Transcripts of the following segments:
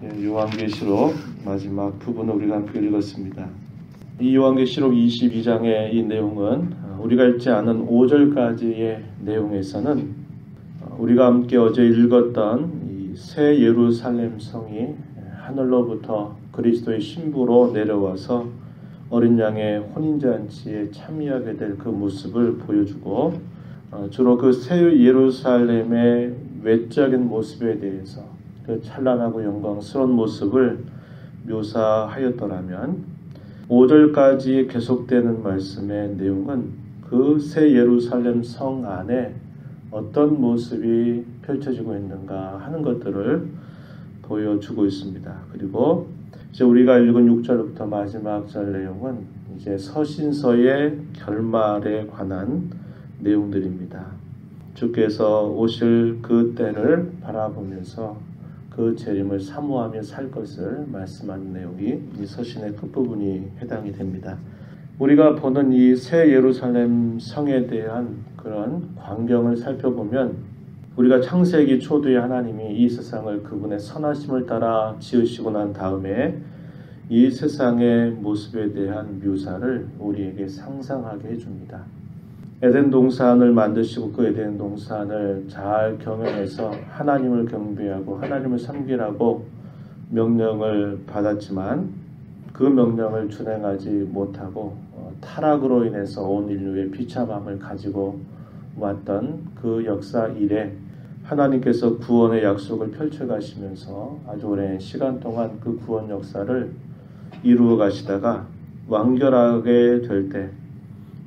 요한계시록 마지막 부분을 우리가 함께 읽었습니다. 이 요한계시록 22장의 이 내용은 우리가 읽지 않은 5절까지의 내용에서는 우리가 함께 어제 읽었던 이 새 예루살렘 성이 하늘로부터 그리스도의 신부로 내려와서 어린 양의 혼인잔치에 참여하게 될 그 모습을 보여주고, 주로 그 새 예루살렘의 외적인 모습에 대해서 그 찬란하고 영광스러운 모습을 묘사하였더라면 5절까지 계속되는 말씀의 내용은 그 새 예루살렘 성 안에 어떤 모습이 펼쳐지고 있는가 하는 것들을 보여주고 있습니다. 그리고 이제 우리가 읽은 6절부터 마지막 절 내용은 이제 서신서의 결말에 관한 내용들입니다. 주께서 오실 그 때를 바라보면서 그 재림을 사모하며 살 것을 말씀하는 내용이 이 서신의 끝부분이 해당이 됩니다. 우리가 보는 이 새 예루살렘 성에 대한 그런 광경을 살펴보면 우리가 창세기 초두에 하나님이 이 세상을 그분의 선하심을 따라 지으시고 난 다음에 이 세상의 모습에 대한 묘사를 우리에게 상상하게 해줍니다. 에덴 동산을 만드시고 그 에덴 동산을 잘 경영해서 하나님을 경배하고 하나님을 섬기라고 명령을 받았지만 그 명령을 준행하지 못하고 타락으로 인해서 온 인류의 비참함을 가지고 왔던 그 역사 이래 하나님께서 구원의 약속을 펼쳐가시면서 아주 오랜 시간 동안 그 구원 역사를 이루어 가시다가 완결하게 될 때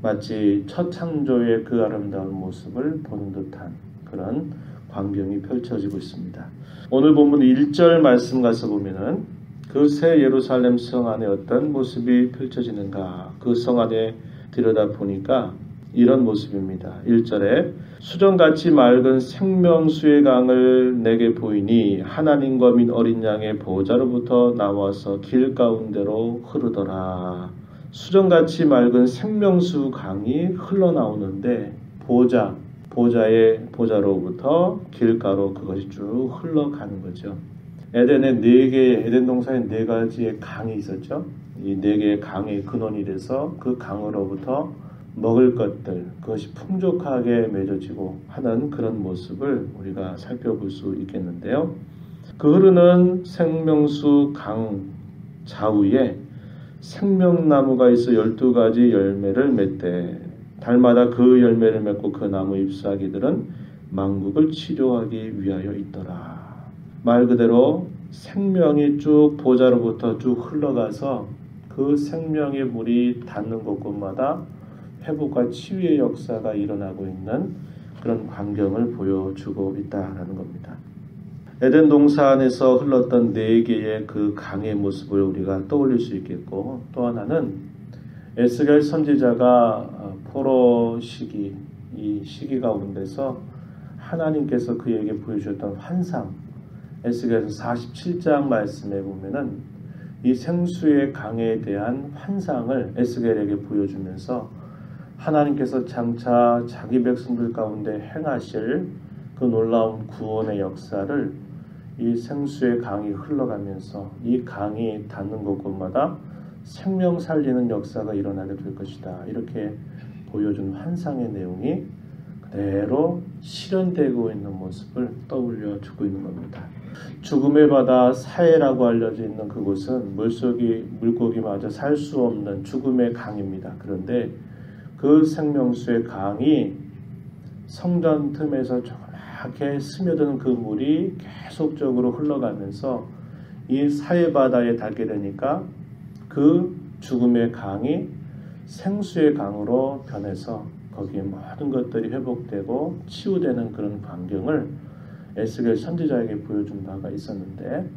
마치 첫 창조의 그 아름다운 모습을 보는 듯한 그런 광경이 펼쳐지고 있습니다. 오늘 본문 1절 말씀 가서 보면은 그 새 예루살렘 성 안에 어떤 모습이 펼쳐지는가, 그 성 안에 들여다보니까 이런 모습입니다. 1절에 수정같이 맑은 생명수의 강을 내게 보이니 하나님과 및 어린 양의 보좌로부터 나와서 길 가운데로 흐르더라. 수정같이 맑은 생명수 강이 흘러나오는데 보좌의 보좌로부터 길가로 그것이 쭉 흘러가는 거죠. 에덴 동산에 4가지의 강이 있었죠. 이 4개의 강의 근원이 돼서 그 강으로부터 먹을 것들, 그것이 풍족하게 맺어지고 하는 그런 모습을 우리가 살펴볼 수 있겠는데요. 그 흐르는 생명수 강 좌우에 생명나무가 있어 12가지 열매를 맺되 달마다 그 열매를 맺고 그 나무 잎사귀들은 만국을 치료하기 위하여 있더라. 말 그대로 생명이 쭉 보좌로부터 쭉 흘러가서 그 생명의 물이 닿는 곳곳마다 회복과 치유의 역사가 일어나고 있는 그런 광경을 보여주고 있다라는 겁니다. 에덴 동산에서 흘렀던 4개의 그 강의 모습을 우리가 떠올릴 수 있겠고, 또 하나는 에스겔 선지자가 포로 시기, 이 시기 가운데서 하나님께서 그에게 보여주셨던 환상, 에스겔서 47장 말씀에 보면은 이 생수의 강에 대한 환상을 에스겔에게 보여주면서 하나님께서 장차 자기 백성들 가운데 행하실 그 놀라운 구원의 역사를 이 생수의 강이 흘러가면서 이 강이 닿는 곳곳마다 생명 살리는 역사가 일어나게 될 것이다. 이렇게 보여준 환상의 내용이 그대로 실현되고 있는 모습을 떠올려 주고 있는 겁니다. 죽음의 바다 사해라고 알려져 있는 그곳은 물고기마저 살 수 없는 죽음의 강입니다. 그런데 그 생명수의 강이 성전 틈에서 조그맣게 스며드는 그 물이 계속적으로 흘러가면서 이 사해바다에 닿게 되니까 그 죽음의 강이 생수의 강으로 변해서 거기에 모든 것들이 회복되고 치유되는 그런 광경을 에스겔 선지자에게 보여준 바가 있었는데,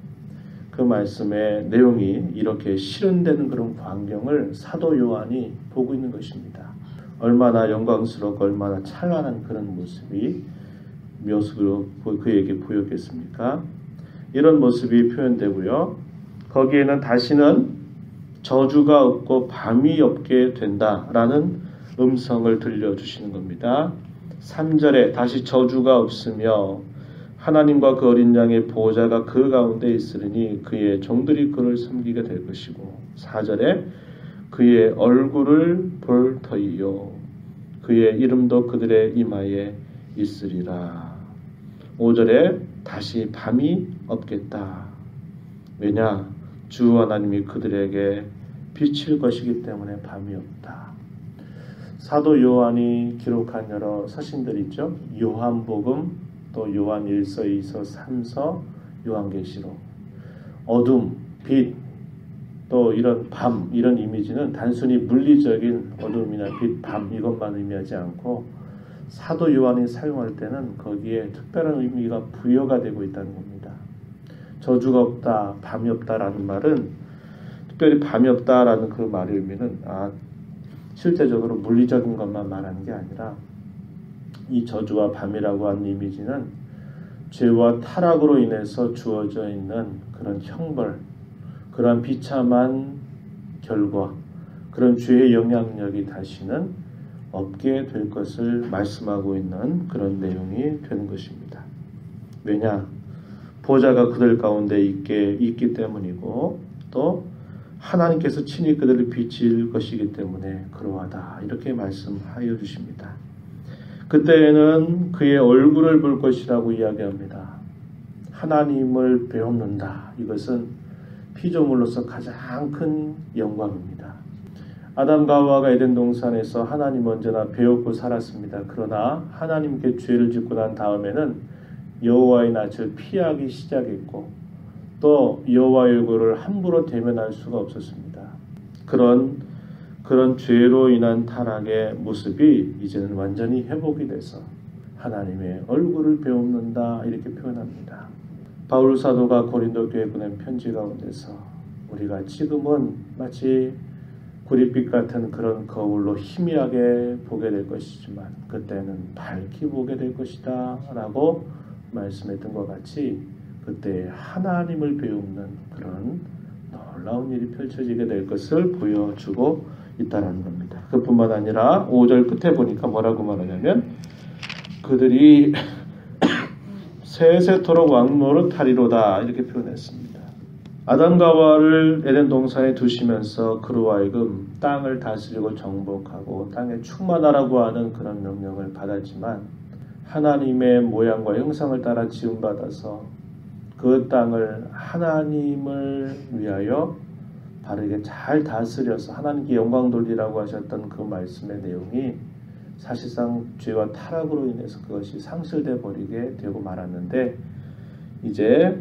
그 말씀의 내용이 이렇게 실현되는 그런 광경을 사도 요한이 보고 있는 것입니다. 얼마나 영광스럽고 얼마나 찬란한 그런 모습으로 그에게 보였겠습니까? 이런 모습이 표현되고요. 거기에는 다시는 저주가 없고 밤이 없게 된다라는 음성을 들려주시는 겁니다. 3절에 다시 저주가 없으며 하나님과 그 어린 양의 보호자가 그 가운데 있으리니 그의 종들이 그를 섬기게 될 것이고 4절에 그의 얼굴을 볼 터이요 그의 이름도 그들의 이마에 있으리라. 5절에 다시 밤이 없겠다. 왜냐? 주 하나님이 그들에게 비칠 것이기 때문에 밤이 없다. 사도 요한이 기록한 여러 서신들 있죠. 요한복음, 또 요한 1서, 2서, 3서, 요한계시록. 어둠, 빛, 또 이런 밤, 이런 이미지는 단순히 물리적인 어둠이나 빛, 밤 이것만 의미하지 않고 사도 요한이 사용할 때는 거기에 특별한 의미가 부여가 되고 있다는 겁니다. 저주가 없다, 밤이 없다라는 말은 특별히 밤이 없다라는 그 말의 의미는 실제적으로 물리적인 것만 말하는 게 아니라 이 저주와 밤이라고 하는 이미지는 죄와 타락으로 인해서 주어져 있는 그런 형벌, 그런 비참한 결과, 그런 죄의 영향력이 다시는 없게 될 것을 말씀하고 있는 그런 내용이 되는 것입니다. 왜냐? 보좌가 그들 가운데 있기 때문이고 또 하나님께서 친히 그들을 비칠 것이기 때문에 그러하다. 이렇게 말씀하여 주십니다. 그때에는 그의 얼굴을 볼 것이라고 이야기합니다. 하나님을 배웁는다. 이것은 피조물로서 가장 큰 영광입니다. 아담과 하와가 에덴 동산에서 하나님 언제나 배웠고 살았습니다. 그러나 하나님께 죄를 짓고 난 다음에는 여호와의 낯을 피하기 시작했고 또 여호와의 얼굴을 함부로 대면할 수가 없었습니다. 그런 죄로 인한 타락의 모습이 이제는 완전히 회복이 돼서 하나님의 얼굴을 배웁는다 이렇게 표현합니다. 바울 사도가 고린도 교회에 보낸 편지 가운데서 우리가 지금은 마치 구릿빛 같은 그런 거울로 희미하게 보게 될 것이지만 그때는 밝게 보게 될 것이다 라고 말씀했던 것 같이 그때 하나님을 배우는 그런 놀라운 일이 펼쳐지게 될 것을 보여주고 있다는 겁니다. 그뿐만 아니라 5절 끝에 보니까 뭐라고 말하냐면 그들이 세세토록 왕노릇하리로다 이렇게 표현했습니다. 아담과 하와를 에덴 동산에 두시면서 그로 하여금 땅을 다스리고 정복하고 땅에 충만하라고 하는 그런 명령을 받았지만 하나님의 모양과 형상을 따라 지음받아서 그 땅을 하나님을 위하여 바르게 잘 다스려서 하나님께 영광 돌리라고 하셨던 그 말씀의 내용이 사실상 죄와 타락으로 인해서 그것이 상실돼 버리게 되고 말았는데 이제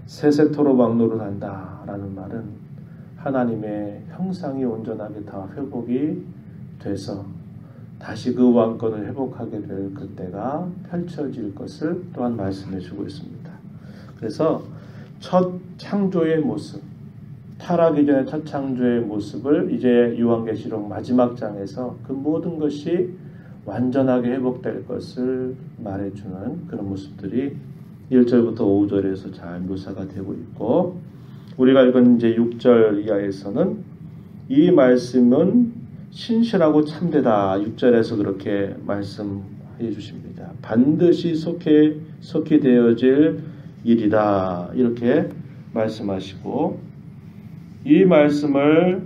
세세토록 왕노를 한다라는 말은 하나님의 형상이 온전하게 다 회복이 돼서 다시 그 왕권을 회복하게 될 그때가 펼쳐질 것을 또한 말씀해 주고 있습니다. 그래서 첫 창조의 모습, 타락 이전의 첫 창조의 모습을 이제 요한계시록 마지막 장에서 그 모든 것이 완전하게 회복될 것을 말해주는 그런 모습들이 1절부터 5절에서 잘 묘사가 되고 있고 우리가 읽은 이제 6절 이하에서는 이 말씀은 신실하고 참되다 6절에서 그렇게 말씀해 주십니다. 반드시 속히 되어질 일이다 이렇게 말씀하시고 이 말씀을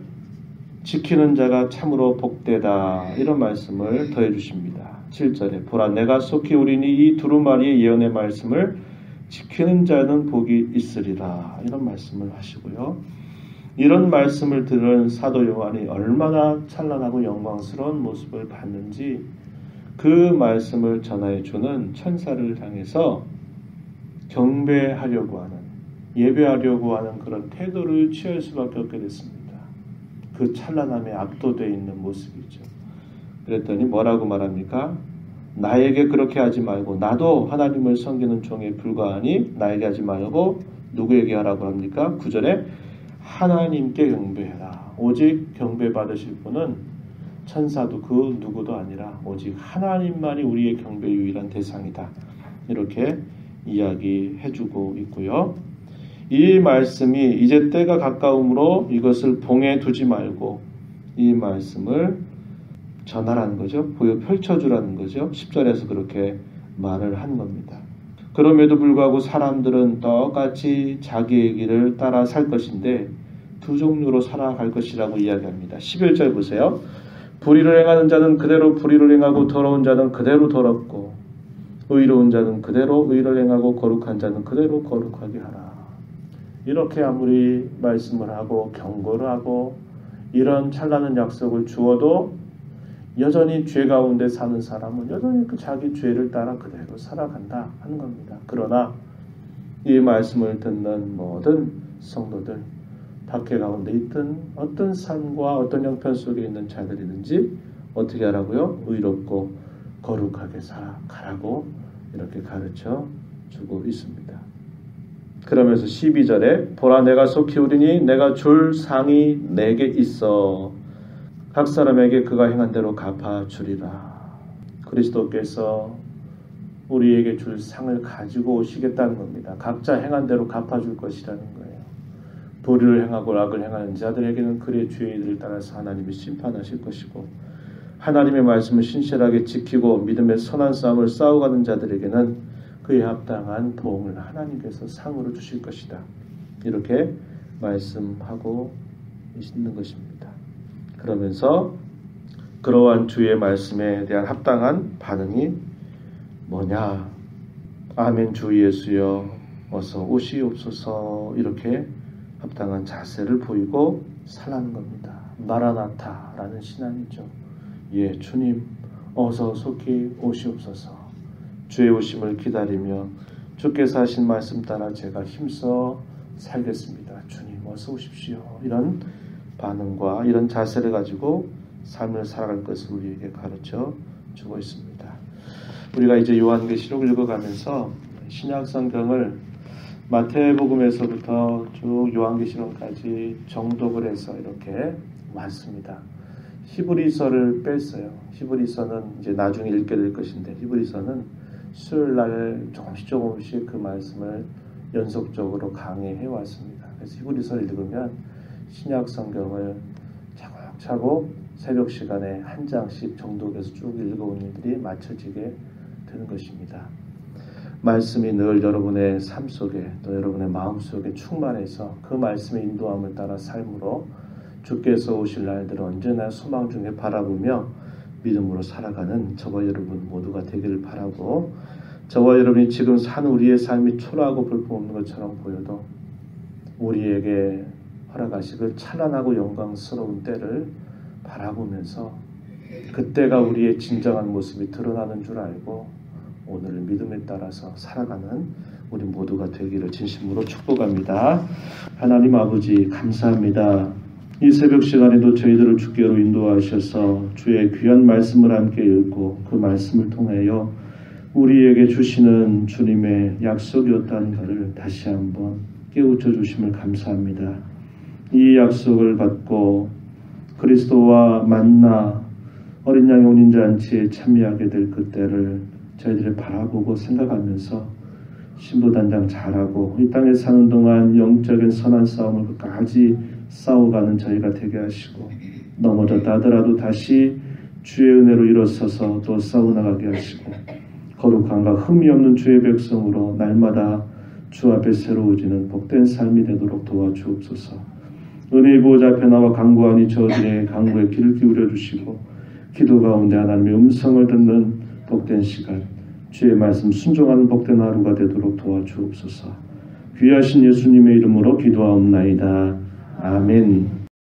지키는 자가 참으로 복되다 이런 말씀을 더해 주십니다. 7절에 보라 내가 속히 오리니 이 두루마리의 예언의 말씀을 지키는 자는 복이 있으리라 이런 말씀을 하시고요. 이런 말씀을 들은 사도 요한이 얼마나 찬란하고 영광스러운 모습을 봤는지 그 말씀을 전하여 주는 천사를 향해서 경배하려고 하는 예배하려고 하는 그런 태도를 취할 수밖에 없게 됐습니다. 그 찬란함에 압도되어 있는 모습이죠. 그랬더니 뭐라고 말합니까? 나에게 그렇게 하지 말고 나도 하나님을 섬기는 종에 불과하니 나에게 하지 말고 누구에게 하라고 합니까? 9절에 하나님께 경배해라. 오직 경배받으실 분은 천사도 그 누구도 아니라 오직 하나님만이 우리의 경배의 유일한 대상이다. 이렇게 이야기해주고 있고요. 이 말씀이 이제 때가 가까우므로 이것을 봉해 두지 말고 이 말씀을 전하라는 거죠. 펼쳐주라는 거죠. 10절에서 그렇게 말을 한 겁니다. 그럼에도 불구하고 사람들은 똑같이 자기의 길을 따라 살 것인데 두 종류로 살아갈 것이라고 이야기합니다. 11절 보세요. 불의를 행하는 자는 그대로 불의를 행하고 더러운 자는 그대로 더럽고 의로운 자는 그대로 의를 행하고 거룩한 자는 그대로 거룩하게 하라. 이렇게 아무리 말씀을 하고 경고를 하고 이런 찬란한 약속을 주어도 여전히 죄 가운데 사는 사람은 여전히 그 자기 죄를 따라 그대로 살아간다 하는 겁니다. 그러나 이 말씀을 듣는 모든 성도들, 박해 가운데 있든 어떤 삶과 어떤 형편 속에 있는 자들이든지 어떻게 하라고요? 의롭고 거룩하게 살아가라고 이렇게 가르쳐 주고 있습니다. 그러면서 12절에 보라 내가 속히 오리니 내가 줄 상이 내게 있어 각 사람에게 그가 행한 대로 갚아주리라. 그리스도께서 우리에게 줄 상을 가지고 오시겠다는 겁니다. 각자 행한 대로 갚아줄 것이라는 거예요. 불의를 행하고 악을 행하는 자들에게는 그의 죄의들을 따라서 하나님이 심판하실 것이고 하나님의 말씀을 신실하게 지키고 믿음의 선한 싸움을 싸워가는 자들에게는 그에 합당한 보응을 하나님께서 상으로 주실 것이다. 이렇게 말씀하고 있는 것입니다. 그러면서 그러한 주의 말씀에 대한 합당한 반응이 뭐냐? 아멘 주 예수여 어서 오시옵소서 이렇게 합당한 자세를 보이고 살라는 겁니다. 마라나타라는 신앙이죠. 예, 주님 어서 속히 오시옵소서. 주의 오심을 기다리며 주께서 하신 말씀 따라 제가 힘써 살겠습니다. 주님 어서 오십시오. 이런 반응과 이런 자세를 가지고 삶을 살아갈 것을 우리에게 가르쳐 주고 있습니다. 우리가 이제 요한계시록 읽어가면서 신약성경을 마태복음에서부터 쭉 요한계시록까지 정독을 해서 이렇게 왔습니다. 히브리서를 뺐어요. 히브리서는 이제 나중에 읽게 될 것인데 히브리서는 수요일날 조금씩 그 말씀을 연속적으로 강의해 왔습니다. 그래서 히브리서를 읽으면 신약 성경을 차곡차곡 새벽 시간에 한 장씩 정독해서 쭉 읽어온 일들이 맞춰지게 되는 것입니다. 말씀이 늘 여러분의 삶 속에 또 여러분의 마음 속에 충만해서 그 말씀의 인도함을 따라 삶으로 주께서 오실 날들을 언제나 소망 중에 바라보며 믿음으로 살아가는 저와 여러분 모두가 되기를 바라고 저와 여러분이 지금 사는 우리의 삶이 초라하고 볼품없는 것처럼 보여도 우리에게 허락하시길 찬란하고 영광스러운 때를 바라보면서 그때가 우리의 진정한 모습이 드러나는 줄 알고 오늘 믿음에 따라서 살아가는 우리 모두가 되기를 진심으로 축복합니다. 하나님 아버지 감사합니다. 이 새벽 시간에도 저희들을 주께로 인도하셔서 주의 귀한 말씀을 함께 읽고 그 말씀을 통하여 우리에게 주시는 주님의 약속이었다는 것을 다시 한번 깨우쳐 주심을 감사합니다. 이 약속을 받고 그리스도와 만나 어린 양의 혼인잔치에 참여하게 될 그때를 저희들이 바라보고 생각하면서 신부단장 잘하고 이 땅에 사는 동안 영적인 선한 싸움을 끝까지 싸워가는 저희가 되게 하시고 넘어졌다 하더라도 다시 주의 은혜로 일어서서 또 싸워나가게 하시고 거룩함과 흠이 없는 주의 백성으로 날마다 주 앞에 새로워지는 복된 삶이 되도록 도와주옵소서. 은혜의 보호자 앞에 나와 간구하니 저들의 간구에 귀를 기울여 주시고 기도 가운데 하나님의 음성을 듣는 복된 시간 주의 말씀 순종하는 복된 하루가 되도록 도와주옵소서. 귀하신 예수님의 이름으로 기도하옵나이다. 아멘.